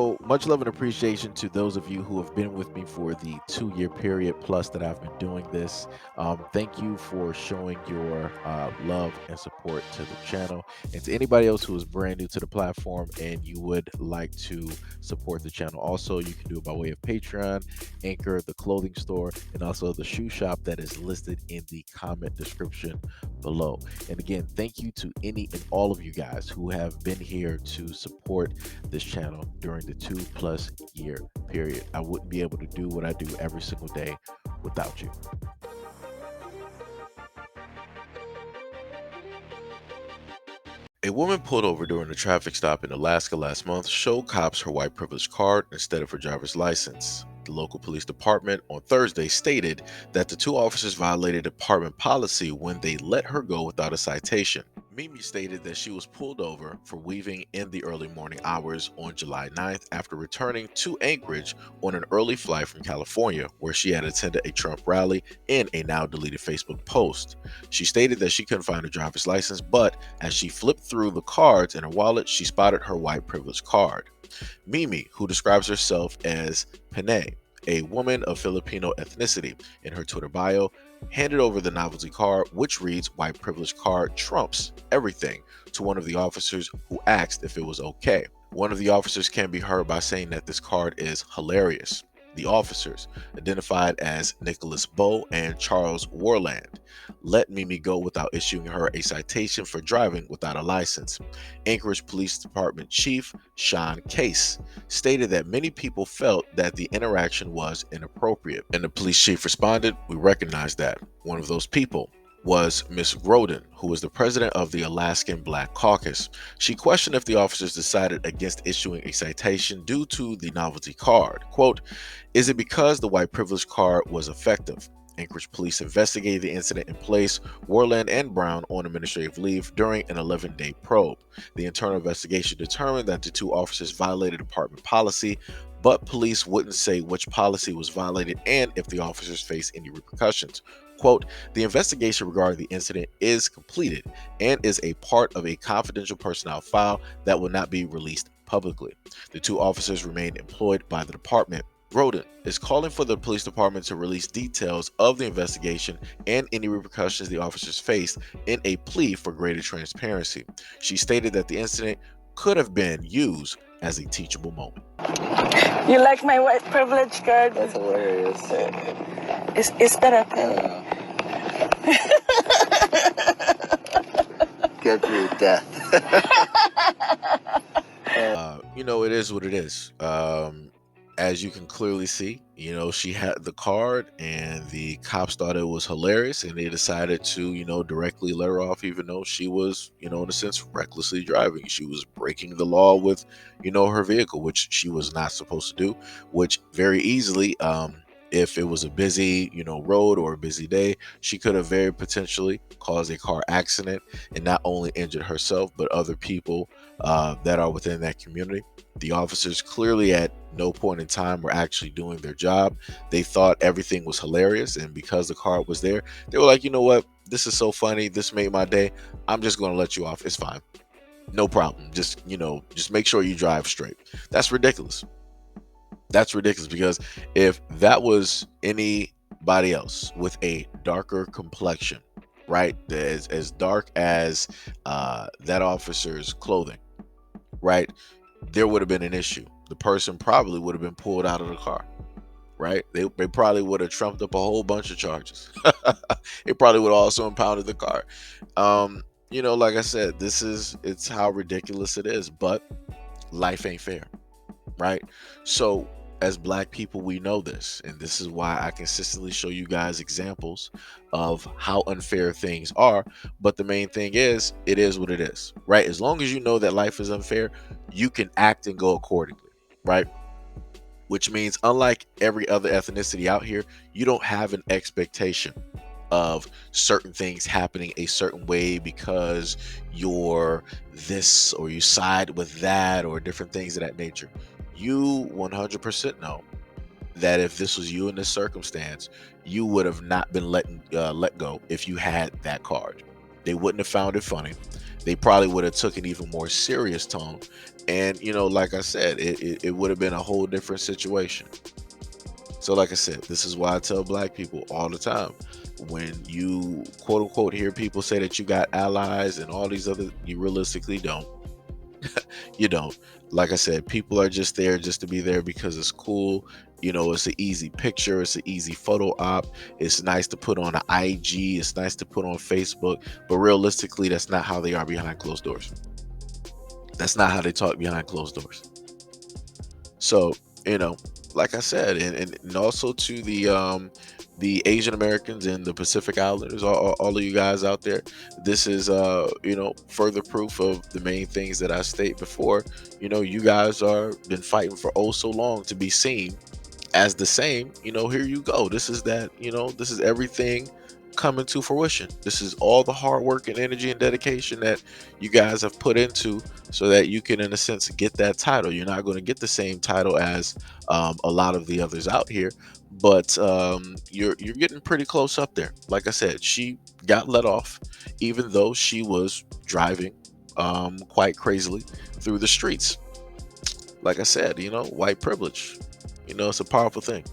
So much love and appreciation to those of you who have been with me for the 2 year period plus that I've been doing this. Thank you for showing your love and support to the channel. And to anybody else who is brand new to the platform and you would like to support the channel, also, you can do it by way of Patreon, Anchor, the clothing store, and also the shoe shop that is listed in the comment description below. And again, thank you to any and all of you guys who have been here to support this channel during the 2+ year period. I wouldn't be able to do what I do every single day without you. A woman pulled over during a traffic stop in Alaska last month showed cops her white privilege card instead of her driver's license. The local police department on Thursday stated that the two officers violated department policy when they let her go without a citation. Mimi stated that she was pulled over for weaving in the early morning hours on July 9th after returning to Anchorage on an early flight from California, where she had attended a Trump rally in a now deleted Facebook post. She stated that she couldn't find her driver's license, but as she flipped through the cards in her wallet, she spotted her white privilege card. Mimi, who describes herself as Panay, a woman of Filipino ethnicity, in her Twitter bio, handed over the novelty card, which reads "White privilege card trumps everything," to one of the officers who asked if it was okay. One of the officers can be heard by saying that this card is hilarious. The officers, identified as Nicholas Bowe and Charles Warland, let Mimi go without issuing her a citation for driving without a license. Anchorage Police Department Chief Sean Case stated that many people felt that the interaction was inappropriate, and the police chief responded, "We recognize that." One of those people was Miss Groden, who was the president of the Alaskan Black Caucus. She questioned if the officers decided against issuing a citation due to the novelty card. Quote, "Is it because the white privilege card was effective?" Anchorage police investigated the incident and placed Warland and Brown on administrative leave during an 11-day probe. The internal investigation determined that the two officers violated department policy, but police wouldn't say which policy was violated and if the officers faced any repercussions. Quote, "The investigation regarding the incident is completed and is a part of a confidential personnel file that will not be released publicly. The two officers remain employed by the department." Groden is calling for the police department to release details of the investigation and any repercussions the officers faced in a plea for greater transparency. She stated that the incident could have been used as a teachable moment. You like my white privilege card? That's hilarious. Is that a thing? Get through death. It is what it is. As you can clearly see, she had the card and the cops thought it was hilarious and they decided to, directly let her off, even though she was, in a sense, recklessly driving. She was breaking the law with, her vehicle, which she was not supposed to do, which very easily, if it was a busy, road or a busy day, she could have very potentially caused a car accident and not only injured herself, but other people that are within that community. The officers clearly at no point in time were actually doing their job. They thought everything was hilarious, and because the car was there, they were like, "You know what? This is so funny. This made my day. I'm just going to let you off. It's fine. No problem. Just make sure you drive straight." That's ridiculous. That's ridiculous, because if that was anybody else with a darker complexion, right, as dark as that officer's clothing, right, there would have been an issue. The person probably would have been pulled out of the car, right? They probably would have trumped up a whole bunch of charges. They probably would have also impounded the car. Like I said, it's how ridiculous it is, but life ain't fair, right? So as Black people, we know this, and this is why I consistently show you guys examples of how unfair things are. But the main thing is, it is what it is, right? As long as you know that life is unfair, you can act and go accordingly, right? Which means, unlike every other ethnicity out here, you don't have an expectation of certain things happening a certain way because you're this or you side with that or different things of that nature. You 100% know that if this was you in this circumstance, you would have not been let go if you had that card. They wouldn't have found it funny. they probably would have took an even more serious tone. And like I said, it would have been a whole different situation. So like I said, this is why I tell black people all the time, when you quote unquote hear people say that you got allies and all these other, you realistically don't. You don't. Like I said, people are just there just to be there because it's cool. It's an easy picture, it's an easy photo op. It's nice to put on an IG, it's nice to put on Facebook, but realistically, that's not how they are behind closed doors. That's not how they talk behind closed doors. So, you know, like I said, and also to the Asian Americans and the Pacific Islanders, all of you guys out there, this is further proof of the main things that I state before. You guys are been fighting for oh so long to be seen as the same. Here you go. This is everything coming to fruition. This is all the hard work and energy and dedication that you guys have put into, so that you can, in a sense, get that title. You're not going to get the same title as a lot of the others out here, but you're getting pretty close up there. Like I said, she got let off, even though she was driving quite crazily through the streets. Like I said, white privilege. It's a powerful thing.